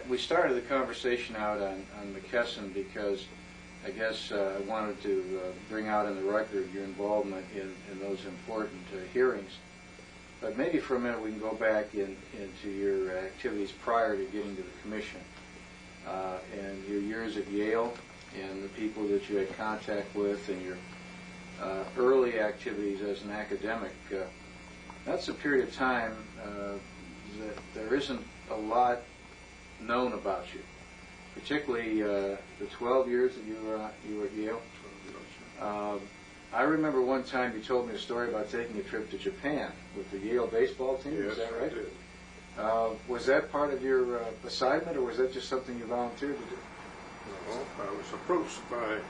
We started the conversation out on McKesson because I guess I wanted to bring out in the record your involvement in those important hearings. But maybe for a minute we can go back into your activities prior to getting to the commission and your years at Yale and the people that you had contact with and your early activities as an academic. That's a period of time that there isn't a lot known about you, particularly the 12 years that you were at Yale. I remember one time you told me a story about taking a trip to Japan with the Yale baseball team. Yes, is that right? I did. Was that part of your assignment, or was that just something you volunteered to do? No, I was approached by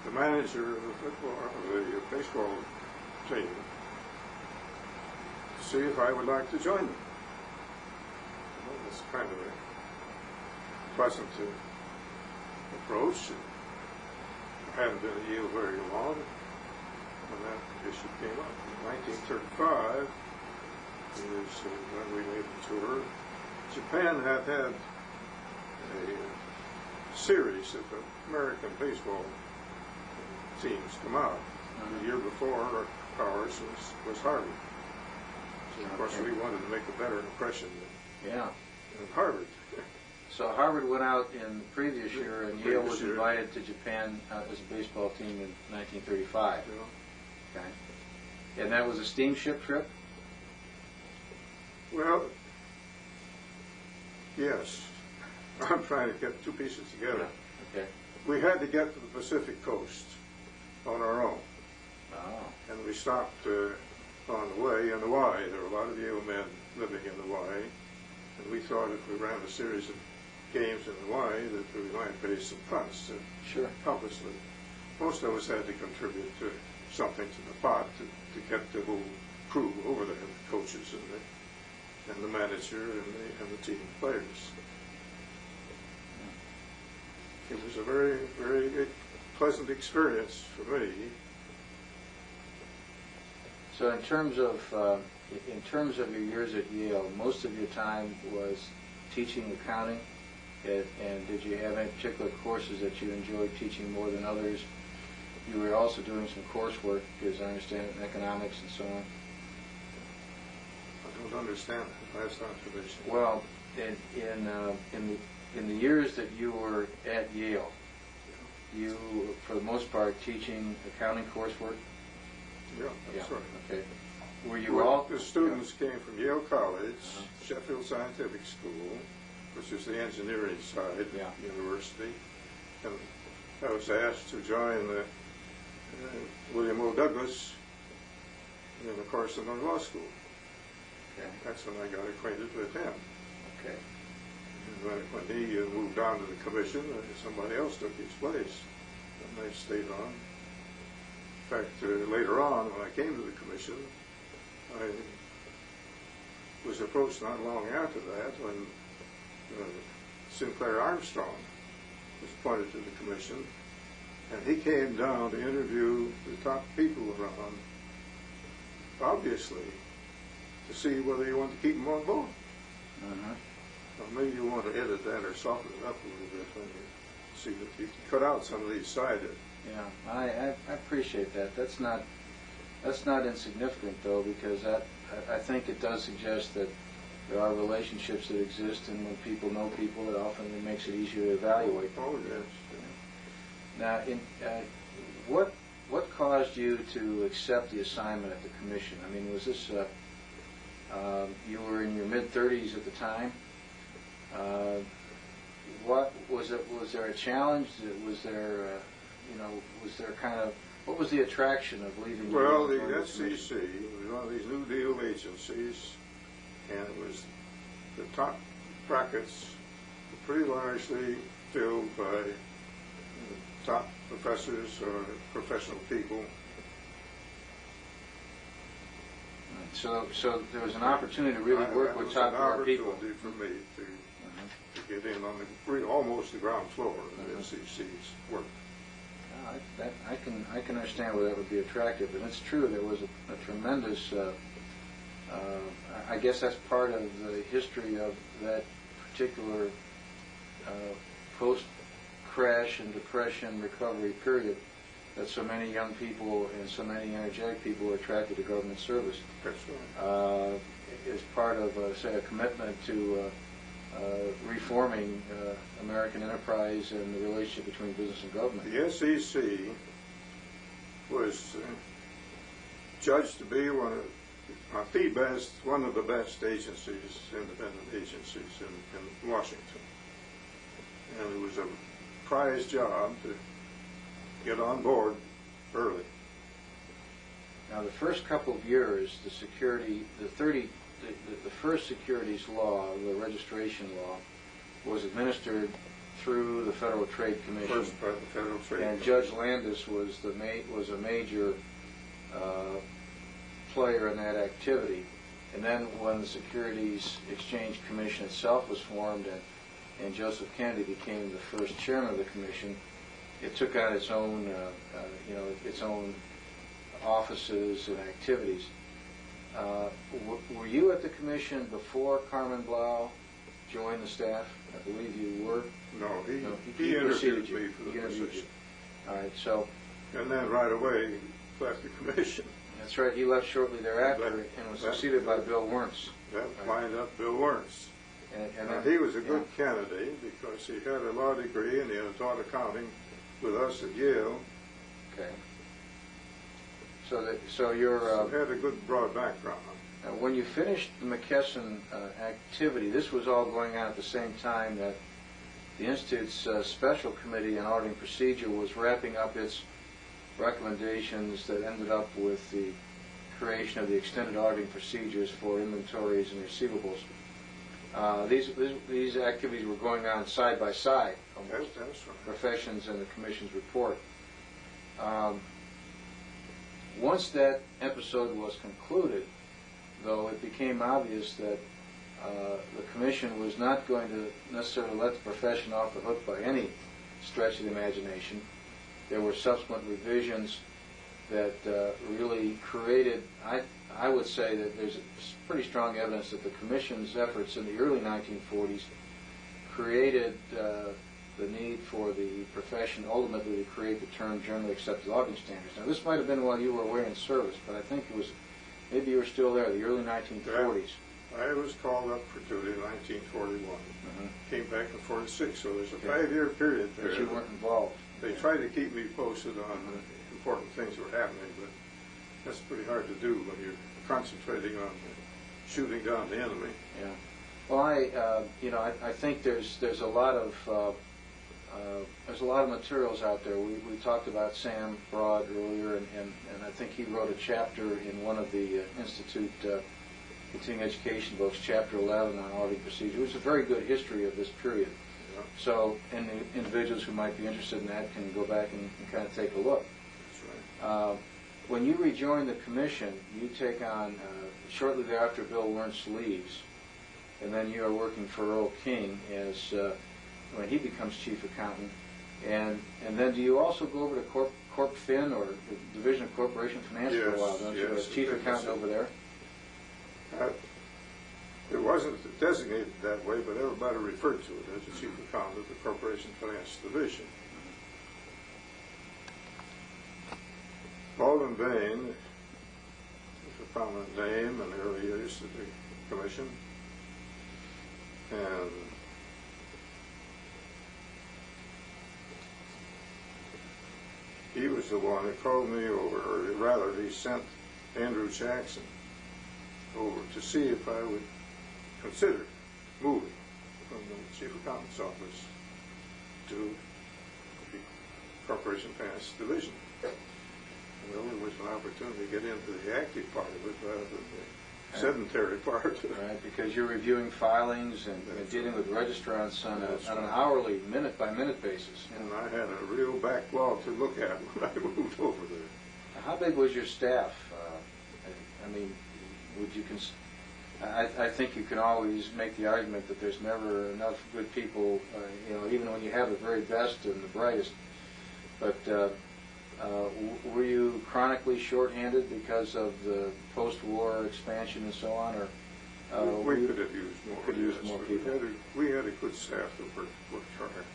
the manager of the baseball team to see if I would like to join them. Well, that's kind of a pleasant approach. I hadn't been at Yale very long when that issue came up. In 1935 is when we made the tour. Japan had had a series of American baseball teams come out. The year before ours was Harvard. So of course we wanted to make a better impression than Harvard. So Harvard went out in the previous year, and Yale was invited to Japan as a baseball team in 1935. Okay. And that was a steamship trip? Well, yes. I'm trying to get two pieces together. Okay. We had to get to the Pacific coast on our own. Oh. And we stopped on the way in Hawaii. There were a lot of Yale men living in Hawaii. And we thought if we ran a series of games in Hawaii that we might raise some funds to help us. Most of us had to contribute something to the pot to get the whole crew over there, the coaches and the manager and the team players. It was a very, very pleasant experience for me. So in terms of your years at Yale, most of your time was teaching accounting, and did you have any particular courses that you enjoyed teaching more than others? You were also doing some coursework, as I understand it, in economics and so on. I don't understand that last observation. Well, in the years that you were at Yale, you, for the most part, teaching accounting coursework? Yeah, that's right. Okay. Were you all... The students came from Yale College, Sheffield Scientific School, which is the engineering side of the university, and I was asked to join the William O. Douglas in the Carson Law School. Okay. That's when I got acquainted with him. Okay. And when he moved on to the commission, somebody else took his place, and I stayed on. In fact, later on, when I came to the commission, I was approached not long after that when Sinclair Armstrong was appointed to the commission, and he came down to interview the top people around, obviously, to see whether you want to keep them on board. Well, maybe you want to edit that or soften it up a little bit when you see that you can cut out some of these side. Yeah, I appreciate that. That's not insignificant, though, because I think it does suggest that there are relationships that exist, and when people know people, it often makes it easier to evaluate them. Oh, yes. Now, what caused you to accept the assignment at the commission? I mean, was this you were in your mid-30s at the time? What was it? Was there a challenge? Was there, was there kind of, what was the attraction of leaving? Well, the SEC was one of these New Deal agencies, and it was the top brackets were pretty largely filled by top professors or professional people. So there was an opportunity to really work with top people. It was an opportunity for me to get in on almost the ground floor of the SEC's work. I can understand why that would be attractive, and it's true. There was a tremendous. I guess that's part of the history of that particular post-crash and depression recovery period that so many young people and so many energetic people are attracted to government service. That's right. Is part of, say, a commitment to reforming American enterprise and the relationship between business and government. The SEC was judged to be one of the best agencies, independent agencies in Washington. And it was a prized job to get on board early. Now, the first couple of years, the first securities law, the registration law, was administered through the Federal Trade Commission. First by the Federal Trade and Commission. Judge Landis was a major player in that activity. And then when the Securities Exchange Commission itself was formed and Joseph Kennedy became the first chairman of the commission, it took on its own, its own offices and activities. Were you at the commission before Carmen Blau joined the staff? I believe you were. No, he preceded interviewed me for the position. All right, so. And then right away left the commission. That's right, he left shortly thereafter and was succeeded by Bill Wernz. That lined up Bill Wernz. And he was a good candidate because he had a law degree and he had taught accounting with us at Yale. Okay. So you're. So had a good broad background. When you finished the McKesson activity, this was all going on at the same time that the Institute's Special Committee on Auditing Procedure was wrapping up its recommendations that ended up with the creation of the extended auditing procedures for inventories and receivables. These activities were going on side by side, almost. That's right. Professions and the Commission's report. Once that episode was concluded, though, it became obvious that the Commission was not going to necessarily let the profession off the hook by any stretch of the imagination. There were subsequent revisions that really created, I would say that there's pretty strong evidence that the Commission's efforts in the early 1940s created the need for the profession ultimately to create the term generally accepted auditing standards. Now, this might have been while you were away in service, but I think it was, maybe you were still there, the early 1940s. I was called up for duty in 1941. Came back in 46, so there's a 5-year period there. But you weren't involved. They tried to keep me posted on important things that were happening, but that's pretty hard to do when you're concentrating on shooting down the enemy. Yeah. Well, I think there's a lot of materials out there. We talked about Sam Broad earlier, and I think he wrote a chapter in one of the Institute continuing education books, Chapter 11 on auditing procedure. It's a very good history of this period. Yeah. So, and the individuals who might be interested in that can go back and kind of take a look. That's right. When you rejoin the commission, you take on, shortly thereafter Bill Wernz leaves, and then you are working for Earl King as when he becomes chief accountant. And then do you also go over to Corp Fin, or the Division of Corporation Finance for a while, don't you, as chief accountant over there? It wasn't designated that way, but everybody referred to it as the chief accountant of the Corporation Finance Division. Baldwin Bain was a prominent name in the early years of the commission, and he was the one who called me over, or rather he sent Andrew Jackson over to see if I would consider moving from the chief accountant's office to the Corporation Finance Division. Well, there was an opportunity to get into the active part of it rather than the sedentary part. Right, because you're reviewing filings and dealing with registrants on an hourly, minute-by-minute basis. And I had a real backlog to look at when I moved over there. How big was your staff? I mean, would you I think you can always make the argument that there's never enough good people, even when you have the very best and the brightest. But were you chronically short-handed because of the post-war expansion and so on, or We could have used more. Could use more people. We had a good staff that worked hard.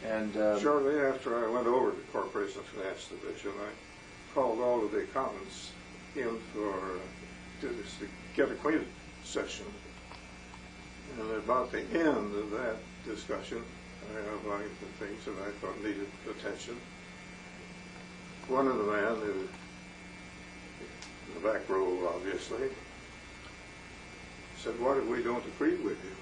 And shortly after I went over to the Corporation Finance Division, I called all of the accountants in for this get acquainted session. And at about the end of that discussion, I outlined the things that I thought needed attention. One of the men, who, in the back row obviously, said, "What if we don't agree with you?"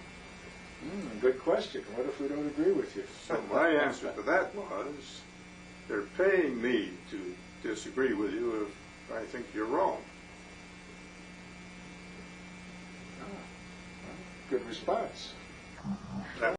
Good question. What if we don't agree with you? So my answer to that was, they're paying me to disagree with you if I think you're wrong. Good response. That